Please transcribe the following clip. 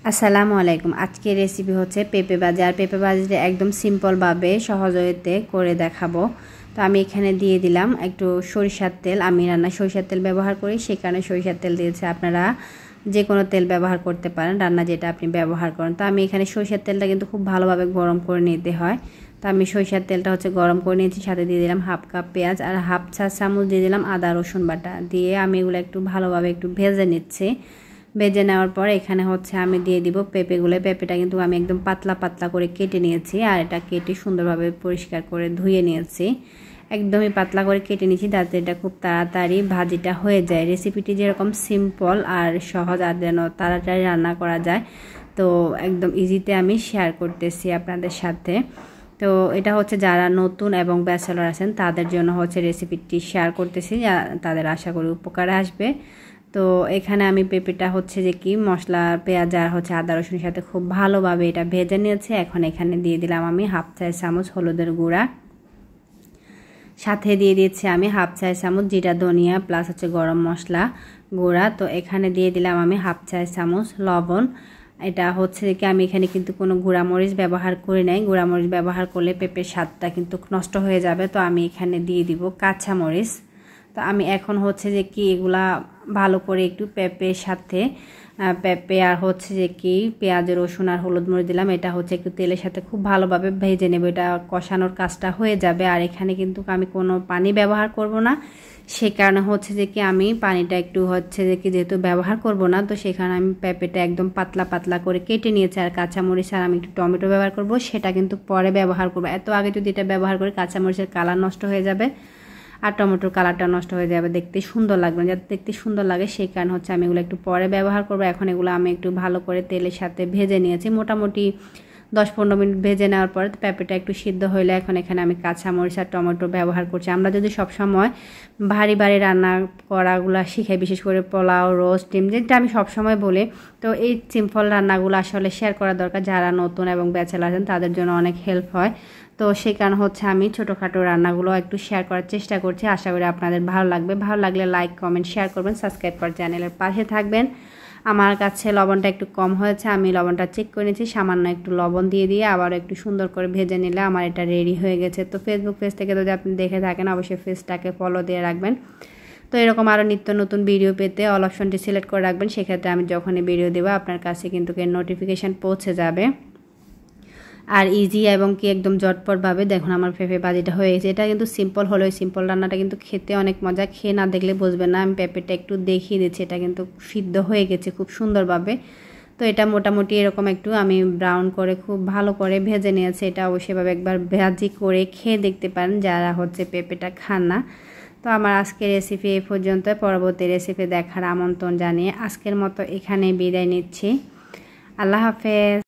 আসসালামু আলাইকুম। আজকের রেসিপি হচ্ছে পেঁপে ভাজি। আর পেঁপে ভাজিটা একদম সিম্পলভাবে সহজতে করে দেখাবো। তো আমি এখানে দিয়ে দিলাম একটু সরিষার তেল। আমি রান্নায় সরিষার তেল ব্যবহার করি, সেই কারণে সরিষার তেল দিয়েছি। আপনারা যে কোনো তেল ব্যবহার করতে পারেন, রান্না যেটা আপনি ব্যবহার করেন। তো আমি এখানে সরিষার তেলটা কিন্তু খুব ভালোভাবে গরম করে নিতে হয়। তো আমি সরিষার তেলটা হচ্ছে গরম করে নিয়েছি, সাথে দিয়ে দিলাম হাফ কাপ পেঁয়াজ আর হাফ চা চামচ দিয়ে দিলাম আদা রসুন বাটা দিয়ে আমি এগুলো একটু ভালোভাবে একটু ভেজে নিচ্ছি। ভেজে নেওয়ার পর এখানে হচ্ছে আমি দিয়ে দিব পেঁপেগুলো। পেঁপেটা কিন্তু আমি একদম পাতলা পাতলা করে কেটে নিয়েছি, আর এটা কেটে সুন্দরভাবে পরিষ্কার করে ধুয়ে নিয়েছি। একদমই পাতলা করে কেটে নিয়েছি যাতে এটা খুব তাড়াতাড়ি ভাজিটা হয়ে যায়। রেসিপিটি যেরকম সিম্পল আর সহজ, আর যেন তাড়াতাড়ি রান্না করা যায়, তো একদম ইজিতে আমি শেয়ার করতেছি আপনাদের সাথে। তো এটা হচ্ছে যারা নতুন এবং ব্যাচেলর আছেন তাদের জন্য হচ্ছে রেসিপিটি শেয়ার করতেছি, তাদের আশা করি উপকারে আসবে। তো এখানে আমি পেঁপেটা হচ্ছে যে কি মশলা পেঁয়াজ আর হচ্ছে আদা রসুনের সাথে খুব ভালোভাবে এটা ভেজে নিয়েছে। এখন এখানে দিয়ে দিলাম আমি হাফ চা চামচ হলুদের গুঁড়া, সাথে দিয়ে দিচ্ছি আমি হাফ চা চামচ জিরা ধনিয়া প্লাস হচ্ছে গরম মশলা গুঁড়া। তো এখানে দিয়ে দিলাম আমি হাফ চা চামচ লবণ। এটা হচ্ছে কি আমি এখানে কিন্তু কোনো গুঁড়ামরিচ ব্যবহার করি নাই, গুঁড়ামরিচ ব্যবহার করলে পেঁপের স্বাদটা কিন্তু নষ্ট হয়ে যাবে। তো আমি এখানে দিয়ে দিব কাঁচামরিচ। তো আমি এখন হচ্ছে যে কি এগুলা ভালো করে একটু পেঁপের সাথে পেঁপে আর হচ্ছে যে কি পেঁয়াজ রসুন আর হলুদ মরিচ দিলাম, এটা হচ্ছে একটু তেলের সাথে খুব ভালোভাবে ভেজে নেব। এটা কষানোর কাজটা হয়ে যাবে। আর এখানে কিন্তু আমি কোনো পানি ব্যবহার করব না, সে কারণে হচ্ছে যে কি আমি পানিটা একটু হচ্ছে যে কি যেহেতু ব্যবহার করব না, তো সেখানে আমি পেঁপেটা একদম পাতলা পাতলা করে কেটে নিয়েছি। আর কাঁচামরিচ আর আমি একটু টমেটো ব্যবহার করব, সেটা কিন্তু পরে ব্যবহার করব। এত আগে যদি এটা ব্যবহার করি কাঁচামরিচের কালার নষ্ট হয়ে যাবে আর টমেটোর কালারটা নষ্ট হয়ে যাবে, দেখতে সুন্দর লাগবে না। যাতে দেখতে সুন্দর লাগে সেই কারণে হচ্ছে আমি এগুলো একটু পরে ব্যবহার করব। এখন এগুলো আমি একটু ভালো করে তেলের সাথে ভেজে নিয়েছি, মোটামুটি 10-15 মিনিট ভেজে নেওয়ার পর পেঁপেটা একটু সিদ্ধ হইলে এখন এখানে আমি কাঁচামরিচ আর টমেটো ব্যবহার করছি। আমরা যদি সবসময় ভারী ভারী রান্না করাগুলো শিখাই, বিশেষ করে পোলাও রোস্ট ডিম, যেটা আমি সবসময় বলি, তো এই সিম্পল রান্নাগুলো আসলে শেয়ার করা দরকার। যারা নতুন এবং ব্যাচেলার আছেন তাদের জন্য অনেক হেল্প হয়। তো সেই কারণে হচ্ছে আমি ছোটোখাটো রান্নাগুলো একটু শেয়ার করার চেষ্টা করছি। আশা করি আপনাদের ভালো লাগবে। ভালো লাগলে লাইক কমেন্ট শেয়ার করবেন, সাবস্ক্রাইব করে চ্যানেলের পাশে থাকবেন। আমার কাছে লবণটা একটু কম হয়েছে, আমি লবণটা চেক করে নিয়েছি, সামান্য একটু লবণ দিয়ে আবার একটু সুন্দর করে ভেজে নিলে আমার এটা রেডি হয়ে গেছে। তো ফেসবুক পেজ থেকে যদি আপনি দেখে থাকেন অবশ্যই পেজটাকে ফলো দিয়ে রাখবেন। তো এরকম আরও নিত্য নতুন ভিডিও পেতে অল অপশনটি সিলেক্ট করে রাখবেন, সেক্ষেত্রে আমি যখনই ভিডিও দেবো আপনার কাছে কিন্তু নোটিফিকেশান পৌঁছে যাবে। আর ইজি এবং কি একদম ঝটপটভাবে দেখুন আমার পেঁপে ভাজিটা হয়ে গেছে। এটা কিন্তু সিম্পল হলেও সিম্পল রান্নাটা কিন্তু খেতে অনেক মজা, খেয়ে না দেখলে বুঝবেন না। আমি পেঁপেটা একটু দেখিয়ে দিচ্ছি, এটা কিন্তু সিদ্ধ হয়ে গেছে খুব সুন্দরভাবে। তো এটা মোটামুটি এরকম একটু আমি ব্রাউন করে খুব ভালো করে ভেজে নিয়েছি। এটা অবশ্যইভাবে একবার ভাজি করে খেয়ে দেখতে পারেন যারা হচ্ছে পেঁপেটা খান না। তো আমার আজকের রেসিপি এই পর্যন্ত, পরবর্তী রেসিপি দেখার আমন্ত্রণ জানিয়ে আজকের মতো এখানে বিদায় নিচ্ছি। আল্লাহ হাফেজ।